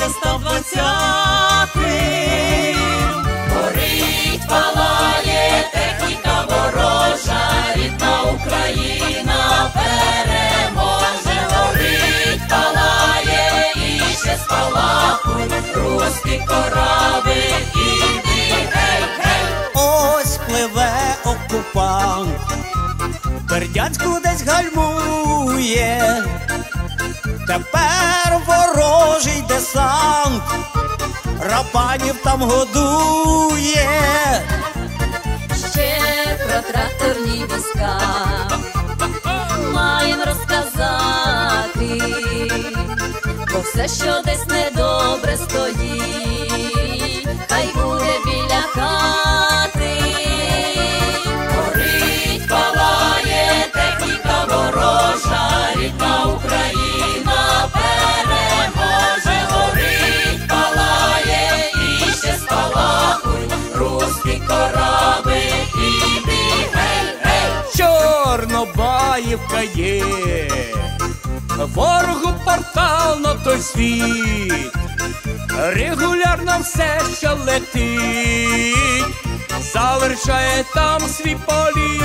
120-м. Горить, палає техніка ворожа, рідна Україна переможе. Горить, палає і ще спалахуй, руський корабель, іди, гей, гей. Ось пливе окупант, Бердянську десь гальмує. Тепер ворожий десант рапанів там годує. Ще про тракторні війська маєм розказати, бо все, що десь недобре стоїть, хай буде біля хати. Горить, палає техніка ворожа, рідна Україна переможе. Горить, палає і ще спалахуй, руський корабель, іди, гей, гей. Чорнобаївка є, ворогу портал на той світ, регулярно все, що летить, завершає там свій політ.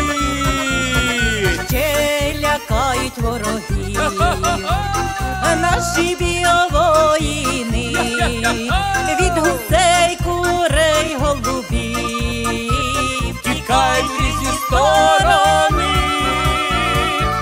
Ще лякають ворогів наші біовоїни від гусей, курей, голубів. Тікають в різні сторони.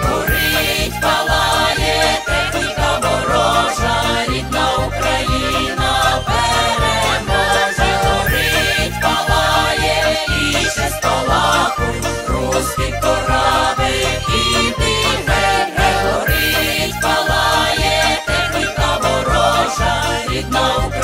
Горить, палає техніка ворожа, рідна Україна переможе. Горить, палає і ще спалахуй, руський корабель, іди, гей, гей. Горить, палає техніка ворожа, рідна Україна